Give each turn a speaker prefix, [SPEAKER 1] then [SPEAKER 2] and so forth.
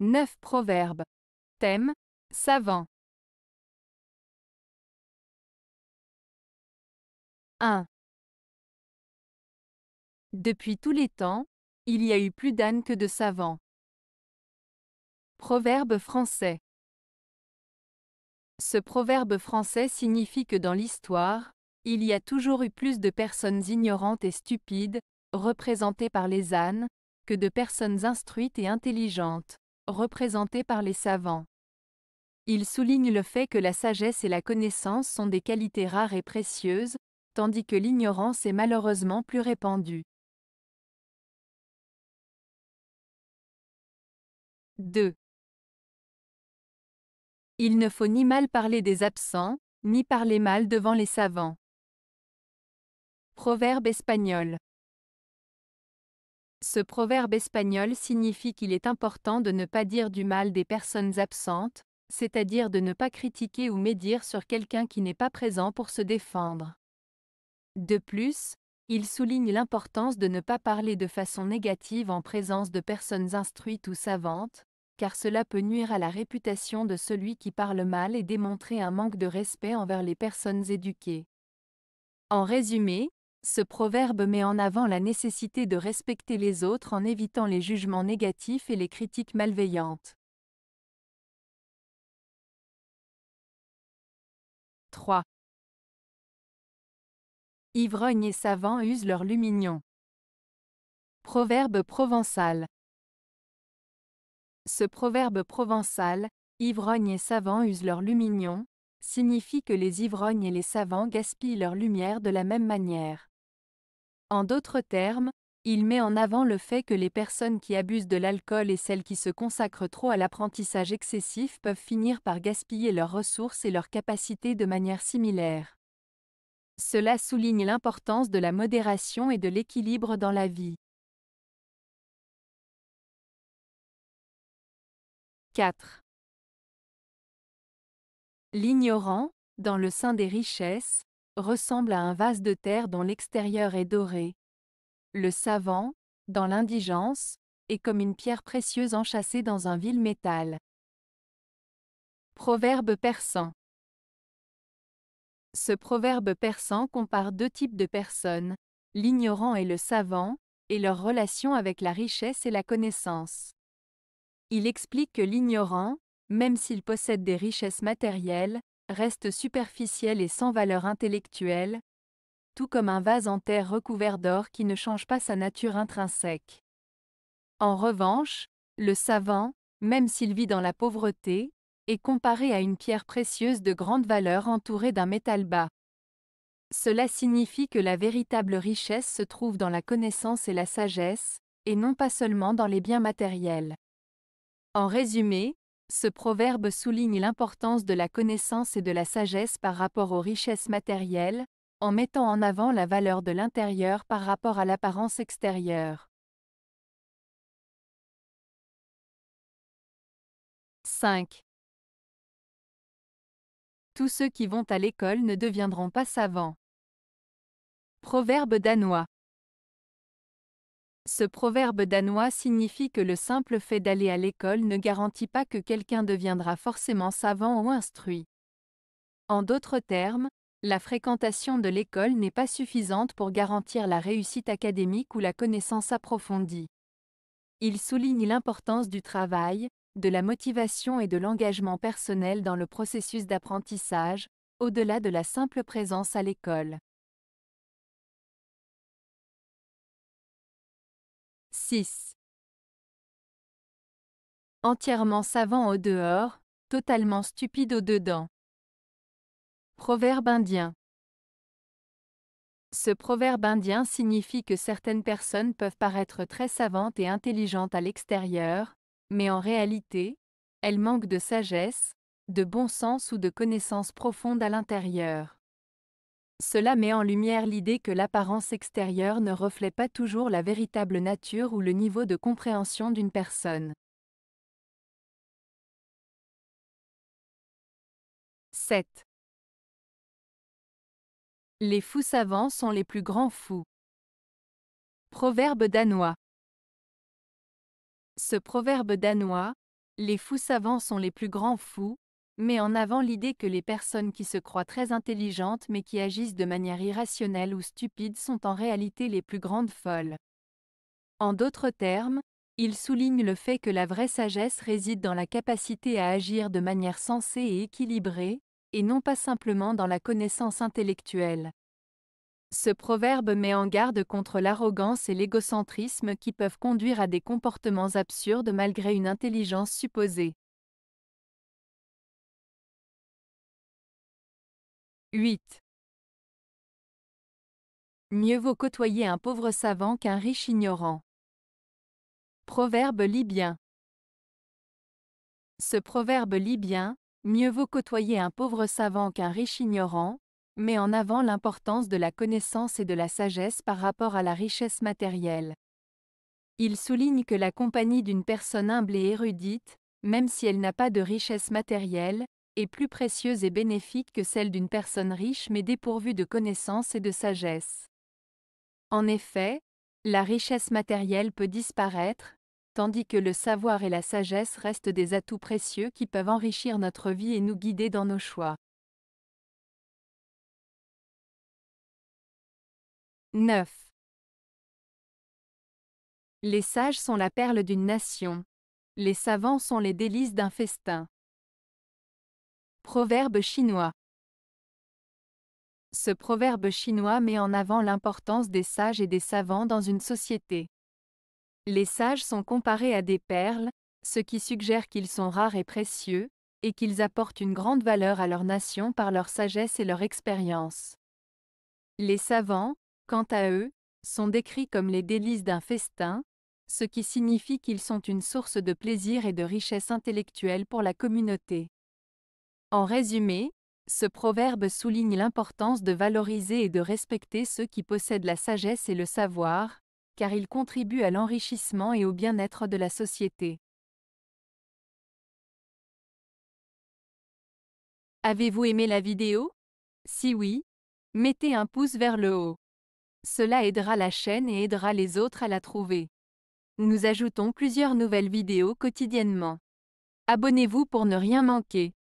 [SPEAKER 1] 9 proverbes. Thème, savant. 1. Depuis tous les temps, il y a eu plus d'ânes que de savants. Proverbe français. Ce proverbe français signifie que dans l'histoire, il y a toujours eu plus de personnes ignorantes et stupides, représentées par les ânes, que de personnes instruites et intelligentes, représentées par les savants. Il souligne le fait que la sagesse et la connaissance sont des qualités rares et précieuses, tandis que l'ignorance est malheureusement plus répandue. 2. Il ne faut ni mal parler des absents, ni parler mal devant les savants. Proverbe espagnol. Ce proverbe espagnol signifie qu'il est important de ne pas dire du mal des personnes absentes, c'est-à-dire de ne pas critiquer ou médire sur quelqu'un qui n'est pas présent pour se défendre. De plus, il souligne l'importance de ne pas parler de façon négative en présence de personnes instruites ou savantes, car cela peut nuire à la réputation de celui qui parle mal et démontrer un manque de respect envers les personnes éduquées. En résumé, ce proverbe met en avant la nécessité de respecter les autres en évitant les jugements négatifs et les critiques malveillantes. 3. Ivrogne et savant usent leur lumignon. Proverbe provençal. Ce proverbe provençal, ivrogne et savant usent leur lumignon, signifie que les ivrognes et les savants gaspillent leur lumière de la même manière. En d'autres termes, il met en avant le fait que les personnes qui abusent de l'alcool et celles qui se consacrent trop à l'apprentissage excessif peuvent finir par gaspiller leurs ressources et leurs capacités de manière similaire. Cela souligne l'importance de la modération et de l'équilibre dans la vie. 4. L'ignorant, dans le sein des richesses, ressemble à un vase de terre dont l'extérieur est doré. Le savant, dans l'indigence, est comme une pierre précieuse enchâssée dans un vil métal. Proverbe persan. Ce proverbe persan compare deux types de personnes, l'ignorant et le savant, et leur relation avec la richesse et la connaissance. Il explique que l'ignorant, même s'il possède des richesses matérielles, reste superficiel et sans valeur intellectuelle, tout comme un vase en terre recouvert d'or qui ne change pas sa nature intrinsèque. En revanche, le savant, même s'il vit dans la pauvreté, est comparé à une pierre précieuse de grande valeur entourée d'un métal bas. Cela signifie que la véritable richesse se trouve dans la connaissance et la sagesse, et non pas seulement dans les biens matériels. En résumé, ce proverbe souligne l'importance de la connaissance et de la sagesse par rapport aux richesses matérielles, en mettant en avant la valeur de l'intérieur par rapport à l'apparence extérieure. 5. Tous ceux qui vont à l'école ne deviendront pas savants. Proverbe danois. Ce proverbe danois signifie que le simple fait d'aller à l'école ne garantit pas que quelqu'un deviendra forcément savant ou instruit. En d'autres termes, la fréquentation de l'école n'est pas suffisante pour garantir la réussite académique ou la connaissance approfondie. Il souligne l'importance du travail, de la motivation et de l'engagement personnel dans le processus d'apprentissage, au-delà de la simple présence à l'école. 6. Entièrement savant au dehors, totalement stupide au dedans. Proverbe indien. Ce proverbe indien signifie que certaines personnes peuvent paraître très savantes et intelligentes à l'extérieur, mais en réalité, elles manquent de sagesse, de bon sens ou de connaissances profondes à l'intérieur. Cela met en lumière l'idée que l'apparence extérieure ne reflète pas toujours la véritable nature ou le niveau de compréhension d'une personne. 7. Les fous savants sont les plus grands fous. Proverbe danois. Ce proverbe danois, Les fous savants sont les plus grands fous, met en avant l'idée que les personnes qui se croient très intelligentes mais qui agissent de manière irrationnelle ou stupide sont en réalité les plus grandes folles. En d'autres termes, il souligne le fait que la vraie sagesse réside dans la capacité à agir de manière sensée et équilibrée, et non pas simplement dans la connaissance intellectuelle. Ce proverbe met en garde contre l'arrogance et l'égocentrisme qui peuvent conduire à des comportements absurdes malgré une intelligence supposée. 8. Mieux vaut côtoyer un pauvre savant qu'un riche ignorant. Proverbe libyen. Ce proverbe libyen, mieux vaut côtoyer un pauvre savant qu'un riche ignorant, met en avant l'importance de la connaissance et de la sagesse par rapport à la richesse matérielle. Il souligne que la compagnie d'une personne humble et érudite, même si elle n'a pas de richesse matérielle, est plus précieuse et bénéfique que celle d'une personne riche mais dépourvue de connaissance et de sagesse. En effet, la richesse matérielle peut disparaître, tandis que le savoir et la sagesse restent des atouts précieux qui peuvent enrichir notre vie et nous guider dans nos choix. 9. Les sages sont la perle d'une nation. Les savants sont les délices d'un festin. Proverbe chinois. Ce proverbe chinois met en avant l'importance des sages et des savants dans une société. Les sages sont comparés à des perles, ce qui suggère qu'ils sont rares et précieux, et qu'ils apportent une grande valeur à leur nation par leur sagesse et leur expérience. Les savants, quant à eux, sont décrits comme les délices d'un festin, ce qui signifie qu'ils sont une source de plaisir et de richesse intellectuelle pour la communauté. En résumé, ce proverbe souligne l'importance de valoriser et de respecter ceux qui possèdent la sagesse et le savoir, car ils contribuent à l'enrichissement et au bien-être de la société. Avez-vous aimé la vidéo? Si oui, mettez un pouce vers le haut. Cela aidera la chaîne et aidera les autres à la trouver. Nous ajoutons plusieurs nouvelles vidéos quotidiennement. Abonnez-vous pour ne rien manquer.